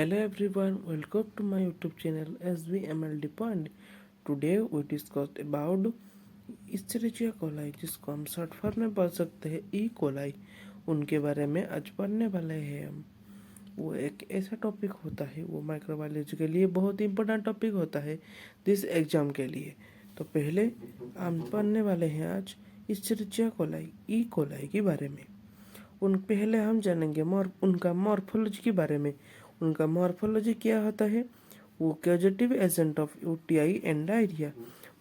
Hello everyone, welcome to my YouTube channel SVMLD Point. Today we discussed about Escherichia coli, जिसको हम short form में पढ़ सकते हैं ई कोलाई। उनके बारे में आज पढ़ने वाले हैं हम। वो एक ऐसा टॉपिक होता है, वो माइक्रोबायोलॉजी के लिए बहुत इंपॉर्टेंट टॉपिक होता है दिस एग्जाम के लिए। तो पहले हम पढ़ने वाले हैं आज Escherichia coli, ई कोलाई के बारे में। पहले हम जानेंगे उनका मॉर्फोलॉजी के बारे में। उनका मॉर्फोलॉजी क्या होता है? वो causative agent of UTI and diarrhoea.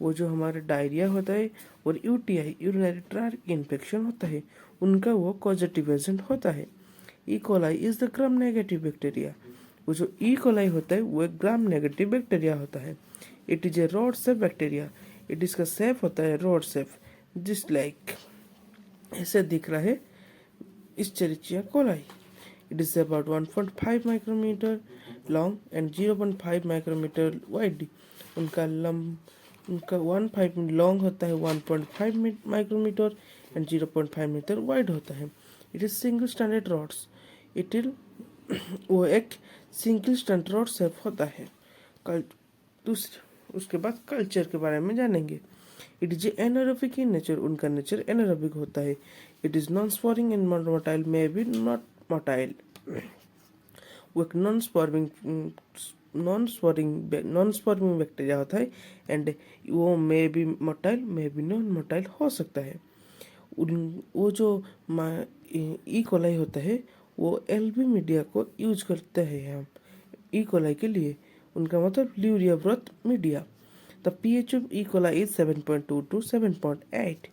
वो जो हमारा डायरिया होता है और यूटीआई यूरिनरी ट्रैक्ट इन्फेक्शन होता है, उनका वो कॉजेटिव एजेंट होता है। E coli is the gram negative bacteria. वो जो ई कोलाई होता है वो एक ग्राम नेगेटिव बैक्टीरिया होता है। It is a rod shape bacteria. It इसका शेप होता है रॉड शेप, जिस लाइक ऐसे दिख रहा है Escherichia coli. It is about 1.5 micrometer long and 0.5 micrometer wide. उनका 1.5 लॉन्ग होता है, 1.5 माइक्रोमीटर एंड 0.5 मीटर वाइड होता है। It is single standard rods. It ill वो एक सिंगल स्टैंडर्ड रॉड शेप होता है। दूसरे उसके बाद कल्चर के बारे में जानेंगे। It is anaerobic in nature. उनका नेचर एनारोबिक होता है। It is non sporing and motile, maybe not motile. वो एक नॉन स्पॉरिंग बैक्टीरिया होता है एंड वो maybe motile, maybe non motile हो सकता है। वो जो ई कोलाई होता है वो एलबी मीडिया को यूज करते हैं हम ई कोलाई के लिए। उनका मतलब Luria broth media. The pH of E. coli is 7.2 to 7.8.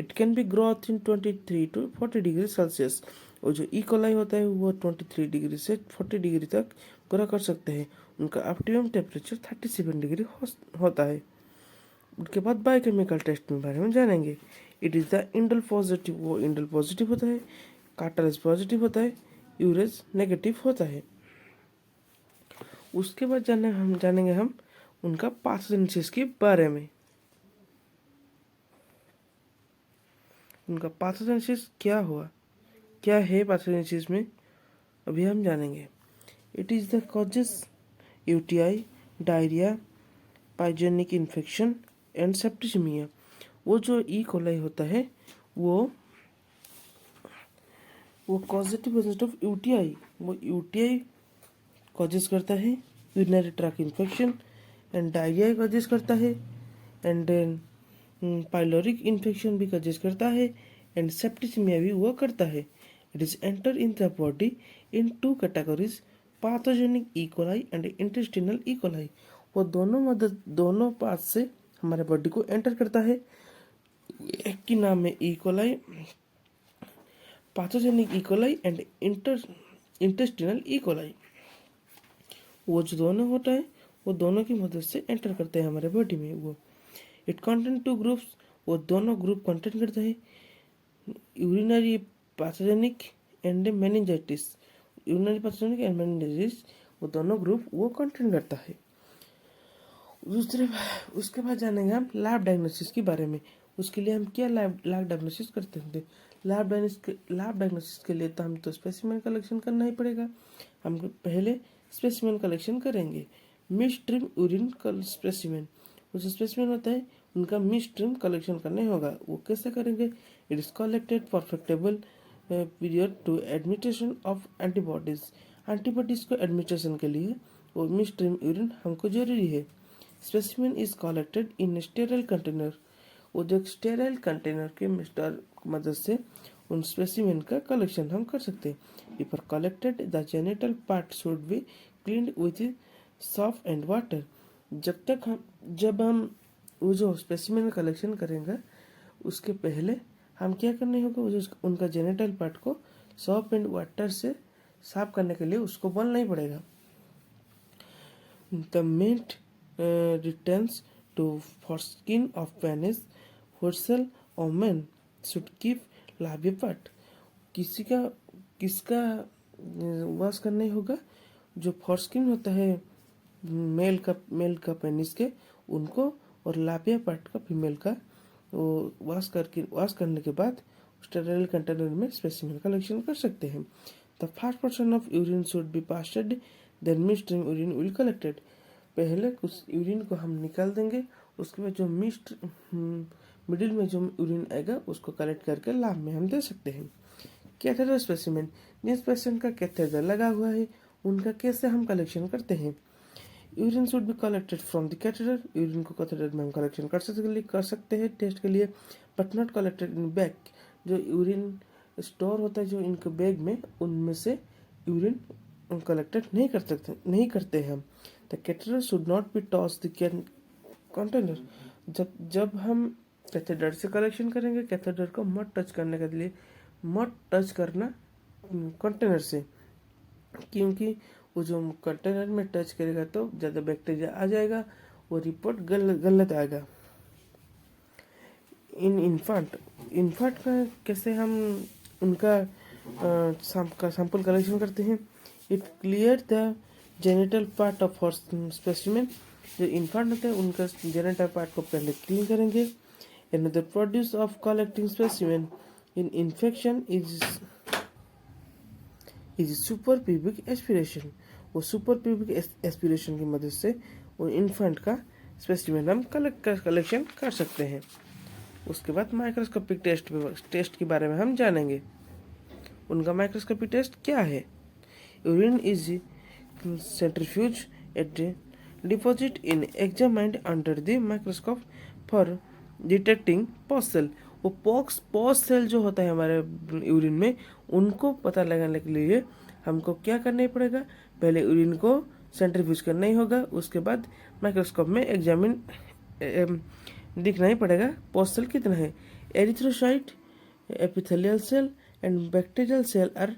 It can be growth in 23 to 40 degree Celsius. और जो ई कोलाई होता है वो 23 डिग्री से 40 डिग्री तक ग्रो कर सकते हैं। उनका ऑप्टिमम टेम्परेचर 37 डिग्री होता है। उसके बाद बायोकेमिकल टेस्ट के बारे में जानेंगे। It is the indole positive. वो इंडल पॉजिटिव होता है, कार्टेलेज पॉजिटिव होता है, यूरेज नेगेटिव होता है। उसके बाद जानेंगे हम उनका पाथोजेनेसिस के बारे में। उनका पाथोजेनेसिस क्या हुआ, क्या है पाथोजेनेसिस में, अभी हम जानेंगे। It is the causes UTI, diarrhoea, pyogenic infection and septicaemia. वो जो ई कोलाई होता है वो कॉजेटिव एजेंट ऑफ यूटीआई। वो यूटीआई कॉजेस करता है, urinary tract infection and diarrhoea causes करता है, एंड पाइलोरिक इन्फेक्शन भी कॉजेस करता है, एंड सेप्टिसिमिया भी वो करता है। It is enter in the body in two categories, pathogenic E coli and intestinal E coli. वो दोनों पार्ट से हमारे बॉडी को एंटर करता है। एक की नाम है E coli, pathogenic E coli and intestinal E coli. वो जो दोनों होता है वो दोनों की मदद से एंटर करते हैं हमारे बॉडी में। वो इट कंटेंट टू ग्रुप्स। वो दोनों ग्रुप कंटेंट करते हैं, urinary pathogenic and meningitis. Urinary pathogenic and meningitis वो दोनों ग्रुप वो कंटेंट करता है। उसके बाद जानेंगे हम लैब डायग्नोसिस के बारे में। उसके लिए हम क्या लैब डायग्नोसिस करते हैं। लैब डायग्नोसिस के लिए तो हम तो स्पेसिमेन कलेक्शन करना ही पड़ेगा। हम पहले स्पेसिमेन कलेक्शन करेंगे। मिड-स्ट्रीम यूरिन स्पेसिमेन, वो जो स्पेसिमेन होता है उनका मिड-स्ट्रीम कलेक्शन करने होगा। वो कैसे करेंगे? It is collected perfectible period to administration of antibodies. Antibodies को एडमिटेशन के लिए वो मिड-स्ट्रीम यूरिन हमको जरूरी है। Specimen is collected in sterile container. वो जो स्टेराइल कंटेनर के मदद से उन स्पेसिमेन का कलेक्शन हम कर सकते हैं। If collected the genital part should be cleaned with soft and water. जब हम वो जो स्पेसिमेन कलेक्शन करेंगे उसके पहले हम क्या करने होगा, वो जो उनका जेनिटल पार्ट को सॉफ्ट एंड वाटर से साफ करने के लिए उसको बोलना ही पड़ेगा। The men returns to foreskin of penis, वोर्सल और men should keep labia part। किसका वॉश करना होगा? जो फोरस्किन होता है मेल का पेनिस के, उनको, और लाबिया पार्ट का फीमेल का, वो वॉश करने के बाद स्टेराइल कंटेनर में स्पेसिमेन कलेक्शन कर सकते हैं। The first portion of urine should be passed then midstream urine will collected. पहले कुछ यूरिन को हम निकाल देंगे, उसके बाद जो मिडिल में जो यूरिन आएगा उसको कलेक्ट करके लैब में हम दे सकते हैं। कैथेटर स्पेसिमेन, जिस पेशेंट का कैथेटर लगा हुआ है उनका कैसे हम कलेक्शन करते हैं। Urine should be collected from the catheter, urine को कैथेटर में हम कलेक्शन कर सकते हैं टेस्ट के लिए, but not collected in bag. जो यूरिन स्टोर होता है जो इनके बैग में, उनमें से यूरिन कलेक्टेड नहीं करते हैं हम। The catheter should not be toss the container. जब हम कैथेटर से कलेक्शन करेंगे, कैथेटर को मत टच करने के लिए, मत टच करना कंटेनर से, क्योंकि वो जो कंटेनर में टच करेगा तो ज़्यादा बैक्टीरिया आ जाएगा, वो रिपोर्ट गलत आएगा। इन्फांट का कैसे हम उनका सैंपल कलेक्शन करते हैं। It clear the genital part of horse specimen. जो इन्फांट होते हैं उनका जेनिटल पार्ट को पहले क्लीन करेंगे। Another produce of collecting specimen in infection is suprapubic aspiration. वो सुपरप्यूबिक एस्पिरेशन की मदद से वो इन्फेंट का स्पेसिमेन हम कलेक्शन कर सकते हैं। उसके बाद माइक्रोस्कोपिक टेस्ट के बारे में हम जानेंगे। उनका माइक्रोस्कोपिक टेस्ट क्या है। Urine is centrifuge at deposit in examined under the microscope for detecting pus cell. वो पॉस सेल जो होता है हमारे यूरिन में, उनको पता लगाने के लिए हमको क्या करना ही पड़ेगा। पहले यूरिन को सेंट्रीफ्यूज करना ही होगा, उसके बाद माइक्रोस्कोप में एग्जामिन दिखना ही पड़ेगा पॉस सेल कितना है। Erythrocyte, epithelial cell and bacterial cell are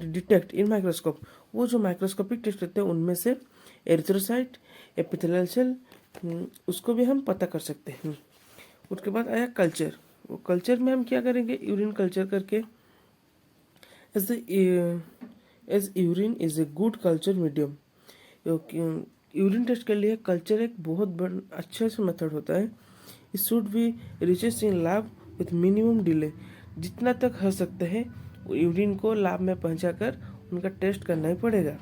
detect in microscope. वो जो माइक्रोस्कोपिक टेस्ट होते हैं उनमें से एरिथ्रोसाइट, एपिथेलियल सेल, उसको भी हम पता कर सकते हैं। उसके बाद आया कल्चर। वो कल्चर में हम क्या करेंगे, यूरिन कल्चर करके as urine is a good culture medium. Urine test के लिए कल्चर एक बहुत अच्छा सा मेथड होता है। It should be reaches in lab with minimum delay. जितना तक हो सकता है यूरिन को लैब में पहुंचा कर उनका टेस्ट करना ही पड़ेगा।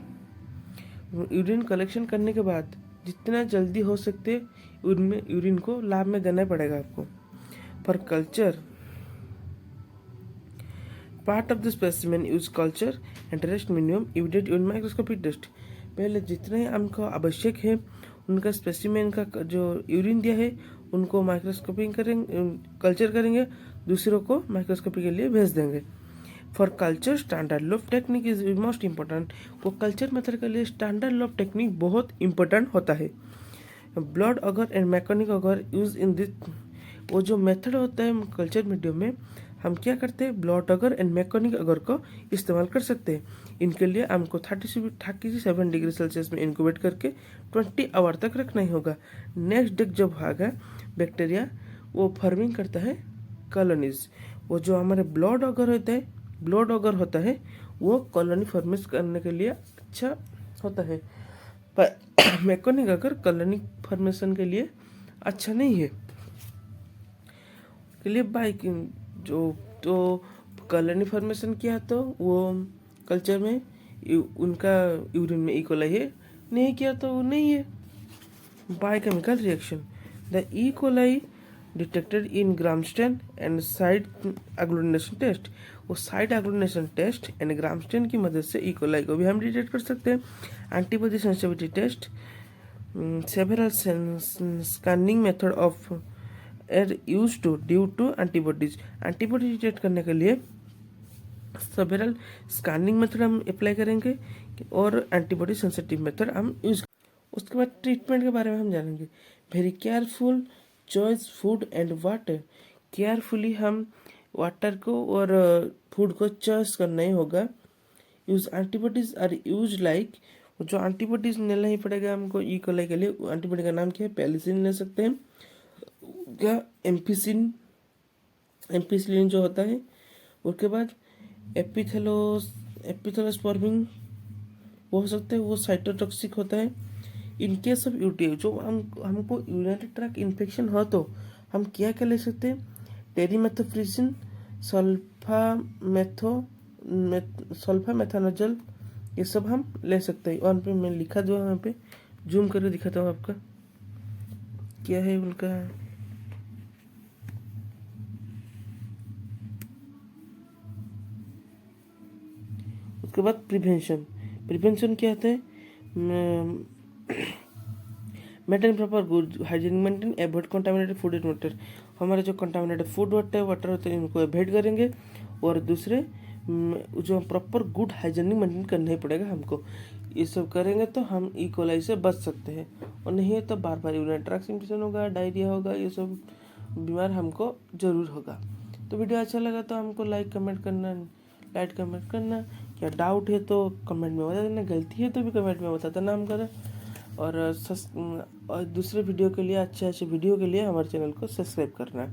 यूरिन कलेक्शन करने के बाद जितना जल्दी हो सकते यूरिन को लैब में देना पड़ेगा आपको। For culture part of the specimen use culture and rest minimum इविडेट इन माइक्रोस्कोपिक टेस्ट। पहले जितने हमको आवश्यक है उनका स्पेसिमेन का जो यूरिन दिया है उनको माइक्रोस्कोपिंग करेंगे, कल्चर करेंगे, दूसरों को माइक्रोस्कोपी के लिए भेज देंगे। For culture standard loaf technique is most important. वो कल्चर मेथड के लिए स्टैंडर्ड लॉफ टेक्निक बहुत इम्पोर्टेंट होता है। ब्लड अगर एंड मैकेनिक अगर यूज इन दिस, वो जो मेथड होता है कल्चर मीडियम में, हम क्या करते हैं ब्लड अगर एंड मैकेनिक अगर को इस्तेमाल कर सकते हैं। इनके लिए हमको 37 डिग्री सेल्सियस में इंक्यूबेट करके 20 आवर तक रखना ही होगा। नेक्स्ट डे जब भागा बैक्टीरिया वो फॉर्मिंग करता है कॉलोनीज। वो जो हमारे ब्लड अगर होता है वो कॉलोनी फॉर्मेशन करने के लिए अच्छा होता है, पर मैकेनिक अगर कॉलोनी फॉर्मेशन के लिए अच्छा नहीं है। के लिए बाइक जो तो कॉलोनी फॉर्मेशन किया तो वो कल्चर में उनका यूरिन में इकोलाई है, नहीं किया तो वो नहीं है। Biochemical reaction, the E coli detected in gram stain and slide agglutination test. वो slide agglutination test and gram stain की मदद से इकोलाई को भी हम डिटेक्ट कर सकते हैं। Antibody sensitivity test, several scanning method of are used to due to antibodies. Antibody detect करने के लिए सेवरल स्कैनिंग मेथड हम अप्लाई करेंगे और एंटीबॉडी सेंसिटिव मेथड हम यूज। उसके बाद ट्रीटमेंट के बारे में हम जानेंगे। Very careful choice food and water. Carefully हम वाटर को और फूड को चॉइस करना ही होगा। Use antibodies are use like, जो एंटीबॉडीज लेना ही पड़ेगा हमको ई कोलाई के लिए। एंटीबॉडी का नाम क्या है, पेलिसिन ले सकते हैं क्या, एम्पिसिलिन जो होता है। उसके बाद एपिथेलोस्पर्मिन वो हो सकते हैं, वो साइटोटॉक्सिक होता है। इन केस ऑफ यूटीआई, जो हमको यूरिनरी ट्रैक्ट इन्फेक्शन हो तो हम क्या क्या ले सकते हैं, टेरीमेथोफ्रिसिन, सल्फामेथानोजल ये सब हम ले सकते हैं। ऑन पे मैं लिखा दूँ, यहाँ पे जूम करके दिखाता हूँ आपका क्या है उनका। उसके बाद प्रिवेंशन क्या होता है? Maintain proper good hygienic maintain, avoid contaminated food and water. हमारे जो कंटामिनेटेड फूड वाटर होता है इनको एवॉइड करेंगे। और दूसरे जो प्रॉपर गुड हाइजीनिक मेंटेन करना ही पड़ेगा हमको। ये सब करेंगे तो हम ई कोलाई से बच सकते हैं, और नहीं है तो बार बार यूरिन ट्रैक्ट इन्फेक्शन होगा, डायरिया होगा, ये सब बीमार हमको जरूर होगा। तो वीडियो अच्छा लगा तो हमको लाइक कमेंट करना। क्या डाउट है तो कमेंट में बता देना, गलती है तो भी कमेंट में बता देना हम करें। और दूसरे वीडियो के लिए, अच्छे वीडियो के लिए हमारे चैनल को सब्सक्राइब करना।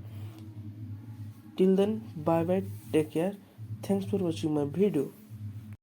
Till then bye bye, take care, thanks for watching my video.